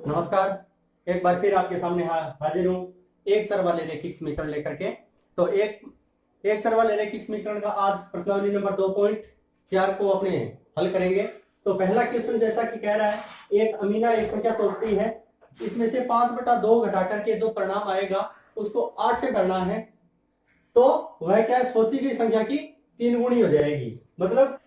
नमस्कार। एक बार फिर आपके सामने हाजिर हूँ एक चर वाले रैखिक समीकरण लेकर के। तो एक चर वाले रैखिक समीकरण का आज प्रश्नावली नंबर 2.4 को अपने हल करेंगे। तो पहला क्वेश्चन जैसा कि कह रहा है, एक अमीना एक संख्या सोचती है, इसमें से 5/2 घटा करके जो परिणाम आएगा उसको 8 से करना है, तो वह क्या है, सोची गई संख्या की 3 गुणी हो जाएगी। मतलब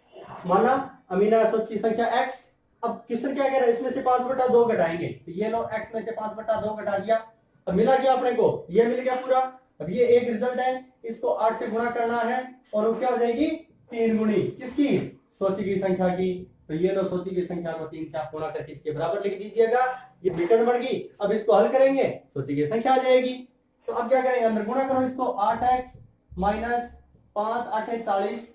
माना अमीना सोची संख्या x। अब क्वेश्चन क्या कह रहा है, इसमें से 5/2 घटाएंगे, तो ये लो x में से 5/2 घटा दिया। अब मिला क्या अपने को, ये मिल गया पूरा। अब ये एक रिजल्ट है, इसको 8 से गुणा करना है और वो क्या हो जाएगी 3 गुणी किसकी, सोची गई संख्या की। तो ये लो सोची गई संख्या को 3 से आप गुणा करके इसके बराबर लिख दीजिएगा। ये समीकरण बन गई। अब इसको हल करेंगे, सोची गई संख्या आ जाएगी। तो अब क्या करेंगे, अंदर गुणा करो इसको, 8x माइनस 5 8 40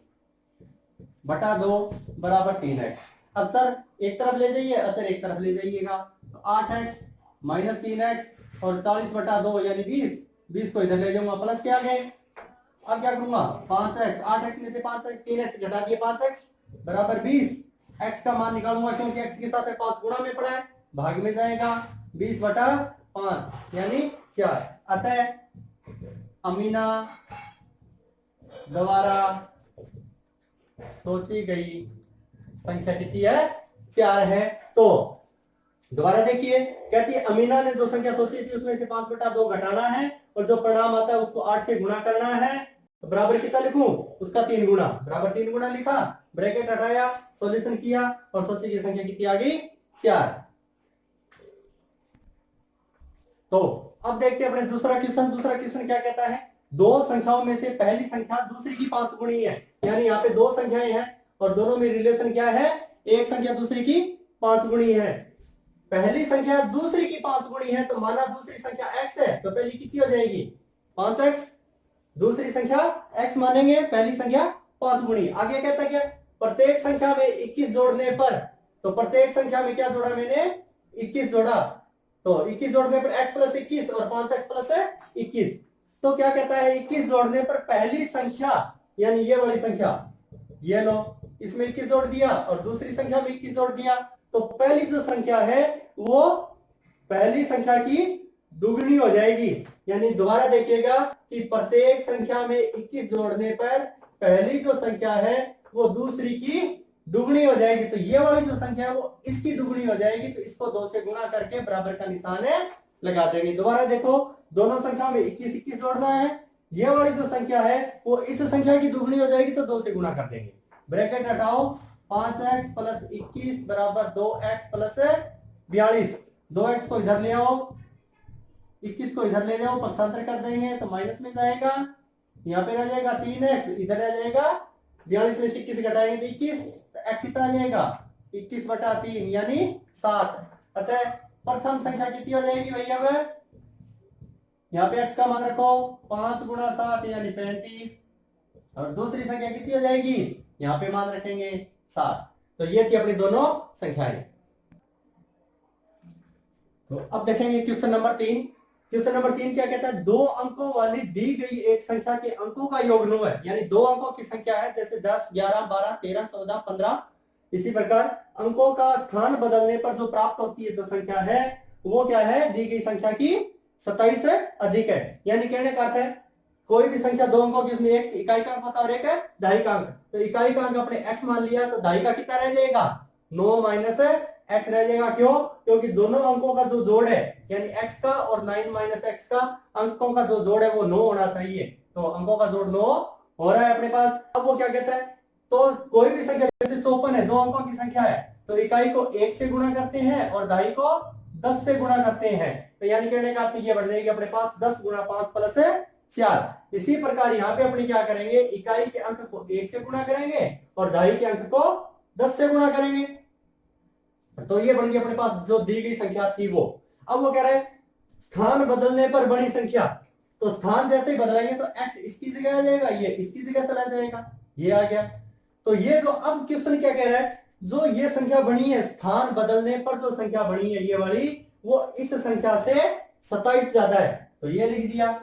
बटा 2 बराबर 3x। अब सर एक तरफ ले जाइए, अच्छा एक तरफ ले जाइएगा, तो 8x माइनस 3x और 40 बटा 2 यानी 20 को इधर ले जाऊंगा, प्लस के आगे। अब क्या करूंगा, 5x 8x में से 5x 3x घटा दिए 5x बराबर 20। x का मान निकालूंगा क्योंकि x के साथ 5 गुणा में पड़ा है, भाग में जाएगा 20/5 यानी 4। अतः अमीना द्वारा सोची गई संख्या कितनी है, 4 है। तो दोबारा देखिए, कहती है अमीना ने जो संख्या सोची थी उसमें से 5/2 घटाना है और जो परिणाम आता है उसको 8 से गुणा करना है। तो बराबर कितना लिखूं, उसका 3 गुना, बराबर 3 गुना लिखा, ब्रैकेट हटाया, सॉल्यूशन किया और सोची गई संख्या कितनी आ गई, 4। तो अब देखते हैं अपने दूसरा क्वेश्चन क्या कहता है, दो संख्याओं में से पहली संख्या दूसरी की 5 गुणी है। यानी यहाँ पे दो संख्याएं हैं और दोनों में रिलेशन क्या है, एक संख्या दूसरी की 5 गुणी है। पहली संख्या दूसरी की 5 गुणी है, तो माना दूसरी संख्या x है, तो पहली कितनी हो जाएगी 5x। दूसरी संख्या x मानेंगे, पहली संख्या 5 गुणी। आगे कहता क्या, प्रत्येक संख्या में 21 जोड़ने पर, तो प्रत्येक संख्या में क्या जोड़ा मैंने, 21 जोड़ा, तो 21 जोड़ने पर x प्लस 21 और 5x प्लस 21। तो क्या कहता है, 21 जोड़ने पर पहली संख्या यानी ये वाली संख्या, ये लो इसमें 21 जोड़ दिया और दूसरी संख्या में 21 जोड़ दिया, तो पहली जो संख्या है वो पहली संख्या की दुगनी हो जाएगी। यानी दोबारा देखिएगा कि प्रत्येक संख्या में 21 जोड़ने पर पहली जो संख्या है वो दूसरी की दुगनी हो जाएगी। तो ये वाली जो संख्या है वो इसकी दुगनी हो जाएगी, तो इसको 2 से गुणा करके बराबर का निशान है लगा देंगे। दोबारा देखो, दोनों संख्याओं में 21 जोड़ना है, ये वाली जो संख्या है वो इस संख्या की दुगनी हो जाएगी, तो 2 से गुणा कर देंगे, ब्रैकेट हटाओ, 5x प्लस 21 बराबर 2x प्लस 42। 2x को इधर ले आओ, 21 को इधर ले जाओ, पक्षांतर कर देंगे तो माइनस में जाएगा, यहाँ पे रह जाएगा 3x, इधर रह जाएगा 42 में से 21 घटाएंगे तो 21, तो x कितना आ जाएगा 21/3 यानी 7। अतः प्रथम संख्या कितनी हो जाएगी भैया, अब यहाँ पे x का मान रखो 5 गुणा 7 यानी 35, और दूसरी संख्या कितनी हो जाएगी, यहाँ पे मान रखेंगे 7। तो ये थी अपनी दोनों संख्याएं। तो अब देखेंगे क्वेश्चन नंबर 3। क्वेश्चन नंबर 3 क्या कहता है, 2 अंकों वाली दी गई एक संख्या के अंकों का योग है। यानी 2 अंकों की संख्या है, जैसे 10 11 12 13 14 15, इसी प्रकार अंकों का स्थान बदलने पर जो प्राप्त होती है जो संख्या है वो क्या है, दी गई संख्या की 27 से अधिक है। यानी कहने का अर्थ है, कोई भी संख्या 2 अंकों की, उसमें एक इकाई का अंक होता है और एक है दहाई का अंक। तो इकाई का अंक अपने x मान लिया, तो दहाई का कितना रह जाएगा 9 माइनस x रह जाएगा। क्यों, क्योंकि दोनों अंकों का जो जोड़ है यानी x का और 9 माइनस x का अंकों का जो जोड़ है वो 9 होना चाहिए। तो अंकों का जोड़ 9 हो रहा है अपने पास। अब वो क्या कहता है, तो कोई भी संख्या जैसे 54 है, 2 अंकों की संख्या है, तो इकाई को 1 से गुणा करते हैं और दहाई को 10 से गुणा करते हैं। तो यानी कहने का ये बढ़ जाएगी अपने पास 10 गुणा 5 प्लस 4। इसी प्रकार यहाँ पे अपने क्या करेंगे, इकाई के अंक को 1 से गुणा करेंगे और दहाई के अंक को 10 से गुणा करेंगे। तो ये बन गई अपने पास जो दी गई संख्या थी वो। अब वो कह रहे हैं स्थान बदलने पर बड़ी संख्या, तो स्थान जैसे ही बदलेंगे तो x इसकी जगह आ जाएगा, ये इसकी जगह चला जाएगा, ये आ गया। तो ये जो अब क्वेश्चन क्या कह रहा है, जो ये संख्या बनी है स्थान बदलने पर जो संख्या बनी है ये वाली, वो इस संख्या से 27 ज्यादा है, तो ये लिख दिया,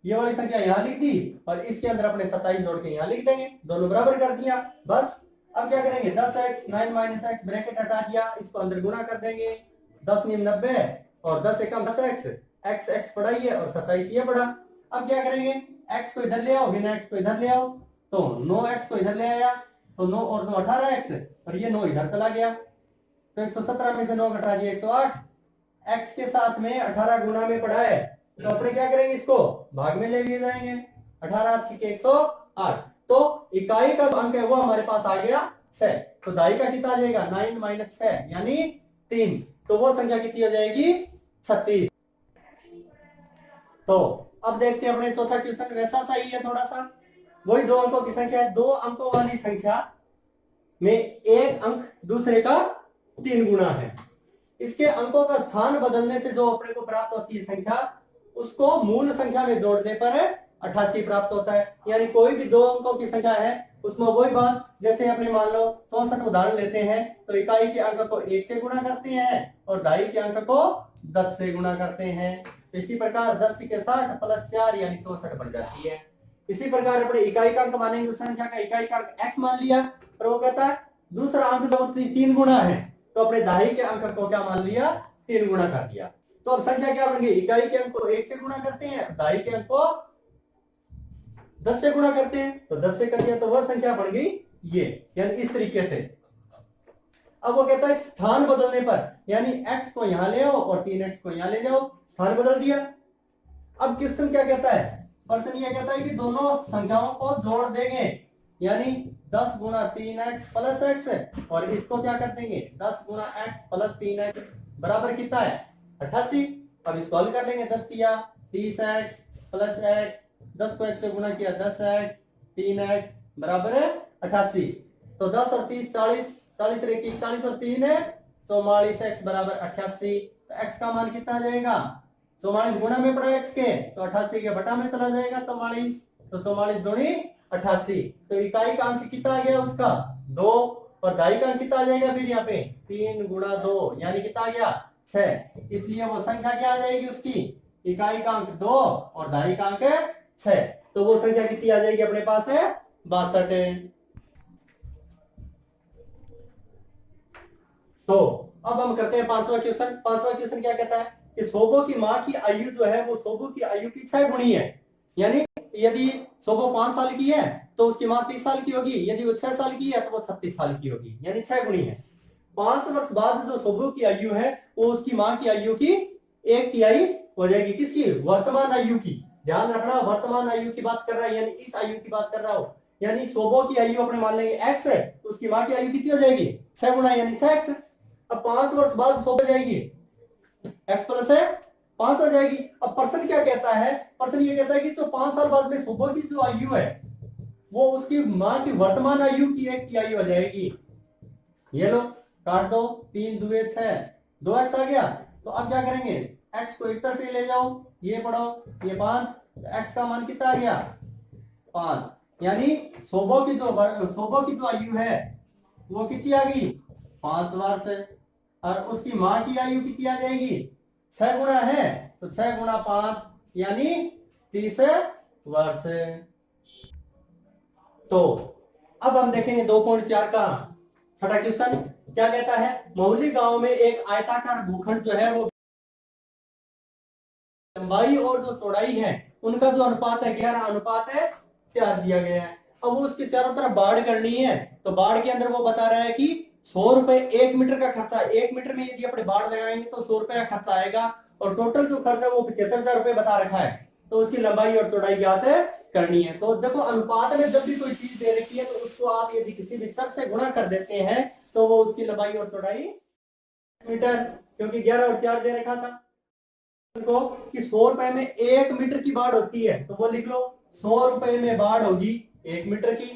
ये वाली संख्या यहां लिख दी और इसके अंदर अपने 27 जोड़ के यहां लिख देंगे, दोनों बराबर कर दिया बस। अब क्या करेंगे 10x 9 माइनस एक्स ब्रैकेट हटा दिया, इसको अंदर गुणा कर देंगे 10 नीम 90 और 10 एकम 10 एक्स, एक्स एक्स पड़ा ही है और 27 ये पड़ा। अब क्या करेंगे, एक्स को इधर ले आओ, बिना एक्स को इधर ले आओ, तो 9 एक्स को इधर ले आया तो 9 और 9 18 एक्स, और ये 9 इधर चला गया, तो 117 में से 9 घटा दिया 108, एक्स के साथ में 18 गुना में पड़ा है, तो अपने क्या करेंगे, इसको भाग में ले लिए जाएंगे, 18 के 108, तो इकाई का अंक है वो हमारे पास आ गया 6, तो दाई का कितना आ जाएगा 9 माइनस 6 यानी 3, तो वो संख्या कितनी हो जाएगी 36। तो अब देखते हैं अपने चौथा क्वेश्चन, वैसा सही है थोड़ा सा, वही 2 अंकों की संख्या है, 2 अंकों वाली संख्या में एक अंक दूसरे का 3 गुना है, इसके अंकों का स्थान बदलने से जो अपने को प्राप्त होती है संख्या, उसको मूल संख्या में जोड़ने पर 88 प्राप्त होता है। यानी कोई भी 2 अंकों की संख्या है उसमें वही बात, जैसे अपने मान लो 64 उदाहरण लेते हैं, तो इकाई के अंक को 1 से गुणा करते हैं और दाई के अंक को 10 से गुणा करते हैं, इसी प्रकार 10 के 60 प्लस 4 यानी 64 बन जाती है। इसी प्रकार अपने इकाई का अंक मानेंगे, उस संख्या का इकाई का अंक x मान लिया, और वो कहता है दूसरा अंक जब 3 गुना है तो अपने दाई के अंक को क्या मान लिया 3 गुना कर दिया, तो अब संख्या क्या बन गई, इकाई के अंक को 1 से गुणा करते हैं, दाई के अंक को 10 से गुणा करते हैं, तो 10 से कर दिया, तो वह संख्या बन गई ये, यानी इस तरीके से। अब वो कहता है स्थान बदलने पर, यानी x को यहां ले आओ और 3x को यहां ले जाओ, स्थान बदल दिया। अब क्वेश्चन क्या कहता है, प्रश्न ये कहता है कि दोनों संख्याओं को जोड़ देंगे, यानी 10 गुणा 3x प्लस x, और इसको क्या कर देंगे 10 गुणा x प्लस 3x बराबर कितना है 88। अब इसको हल कर लेंगे, 10 दिया 30x प्लस x, 10 को x से गुणा किया 10x 3x बराबर है 88, तो 10 और 30 40, 40 रे 41 और 3 है 44x बराबर 88, तो x का मान कितना आ जाएगा 44 गुणा में पड़ा x के, तो 88 के बटा में चला जाएगा 44, तो 44 दूनी 88, तो इकाई का अंक कितना आ गया उसका 2, और दाई का अंक कितना आ जाएगा फिर यहाँ पे 3 गुणा 2 यानी कितना आ गया 6, इसलिए वो संख्या क्या आ जाएगी उसकी, इकाई का अंक 2 और दाई का अंक 6, तो वो संख्या कितनी आ जाएगी अपने पास है 62। तो अब हम करते हैं पांचवा क्वेश्चन। पांचवा क्वेश्चन क्या कहता है कि सोबो की माँ की आयु जो है वो सोबो की आयु की 6 गुणी है, यानी यदि सोबो 5 साल की है तो उसकी माँ 30 साल की होगी, यदि वो 6 साल की है तो वो 36 साल की होगी, यानी 6 गुणी है। 5 वर्ष बाद जो सोबो की आयु है वो उसकी माँ की आयु की 1/3 हो जाएगी, किसकी वर्तमान आयु की, ध्यान रखना वर्तमान आयु की बात कर रहा है, यानी इस आयु की बात कर रहा हो, यानी सोबो की आयु अपने मान लेंगे x है, तो उसकी माँ की आयु कितनी हो जाएगी 6 गुना यानी 6x। अब 5 वर्ष बाद सोबो जाएगी x प्लस है 5 हो जाएगी। अब प्रश्न क्या कहता है, प्रश्न ये कहता है कि जो 5 साल बाद में सोबो की जो आयु है वो उसकी माँ की वर्तमान आयु की 1/3 हो जाएगी। ये लो काट दो, 3 2 6 2x आ गया, तो अब क्या करेंगे x को एक तरफ ले जाओ, ये पढ़ो ये 5, तो x का मान कितना आ गया 5, यानी सोबो की जो आयु है वो कितनी आ गई 5 वर्ष, और उसकी माँ की आयु कितनी आ जाएगी 6 गुणा है, तो 6 गुणा 5 यानी 30 वर्ष। तो अब हम देखेंगे 2.4 का छठा क्वेश्चन क्या कहता है, महुली गांव में एक आयताकार भूखंड जो है वो लंबाई और जो चौड़ाई है उनका जो अनुपात है 11:4 दिया गया है। अब वो उसके चारों तरफ बाढ़ करनी है, तो बाढ़ के अंदर वो बता रहा है कि 100 रुपए 1 मीटर का खर्चा, 1 मीटर में यदि अपने बाढ़ लगाएंगे तो 100 रुपए का खर्चा आएगा, और टोटल जो खर्चा है वो 75,000 रुपए बता रखा है, तो उसकी लंबाई और चौड़ाई ज्ञात करनी है। तो देखो अनुपात में जब भी कोई चीज दे रखी है तो उसको आप यदि किसी भी शब्द से गुणा कर देते हैं तो वो उसकी लंबाई और चौड़ाई मीटर, क्योंकि 11 और 4 दे रखा था को कि 100 रुपए में 1 मीटर की बाढ़ होती है, तो वो लिख लो 100 रुपए में बाढ़ होगी 1 मीटर की,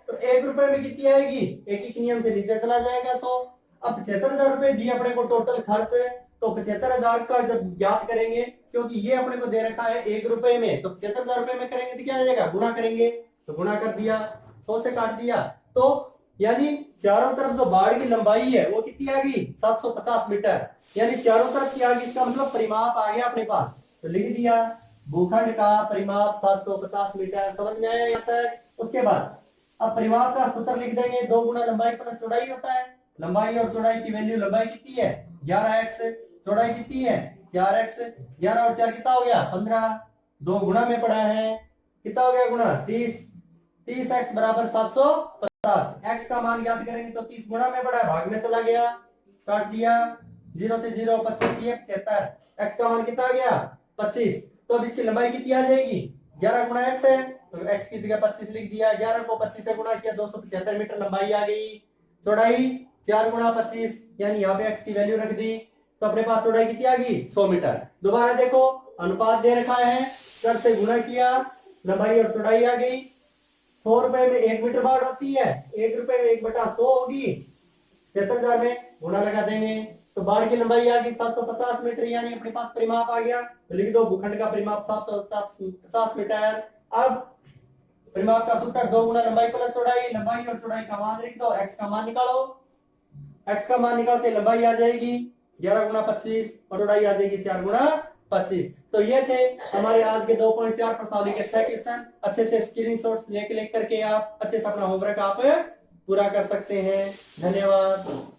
तो 1 रुपए में कितनी आएगी, एक ही नियम से नीचे चला जाएगा 100। अब 75,000 रुपए दिए अपने को टोटल खर्च है, तो 75,000 का जब ज्ञात करेंगे, क्योंकि ये अपने को दे रखा है 1 रुपए में, तो 75,000 रुपए में करेंगे तो क्या आ जाएगा गुणा करेंगे, तो गुणा कर दिया 100 से काट दिया, तो यानी चारों तरफ जो बाढ़ की लंबाई है वो कितनी आ गई 750 मीटर, यानी चारों तरफ की आ गई, इसका मतलब परिमाप आ गया अपने पास, तो लिख दिया भूखंड का परिमाप 750 मीटर, समझ में आया यहाँ तक। उसके बाद अब परिमाप का सूत्र लिख देंगे, 2 गुना लंबाई प्लस चौड़ाई होता है, लंबाई और चौड़ाई की वैल्यू, लंबाई कितनी है 11x, चौड़ाई कितनी है 4x, 11 और 4 कितना हो गया 15, 2 गुणा में पड़ा है, कितना हो गया गुणा 30, 30x बराबर 750, x का मान ज्ञात करेंगे तो 30 गुणा में पड़ा है, भाग में चला गया, काट दिया, 0 से 0 25 75, x का मान कितना आ गया 25। तो अब इसकी लंबाई कितनी आ जाएगी 11 गुणा x है, तो x की जगह 25 लिख दिया, 11 को 25 से गुणा किया 275 मीटर लंबाई आ गई। चौड़ाई 4 गुणा 25 यानी यहाँ पे x की वैल्यू रख दी, तो अपने पास चौड़ाई कितनी आ गई 100 मीटर। दोबारा देखो अनुपात दे रखा है, चर से गुणा किया, लंबाई और चौड़ाई आ गई। 100 रुपए में 1 मीटर बाढ़ होती है, 1 रुपए में 1/100 होगी, 73,000 में गुणा लगा देंगे, तो बाढ़ की लंबाई आ गई 750 मीटर, यानी अपने पास परिमाप आ गया। तो लिख दो भूखंड का परिमाप 750 मीटर। अब परिमाप का सूत्र 2 गुना लंबाई प्लस चौड़ाई, लंबाई और चौड़ाई का मान लिख दो, x का मान निकालो, x का मान निकालते लंबाई आ जाएगी 11 गुना 25 और चौड़ाई आ जाएगी 4 गुना 25। तो ये थे हमारे आज के 2.4 प्रश्नावली के 6 क्वेश्चन। अच्छे से स्क्रीनशॉट्स लेकर के आप अच्छे से अपना होमवर्क आप पूरा कर सकते हैं। धन्यवाद।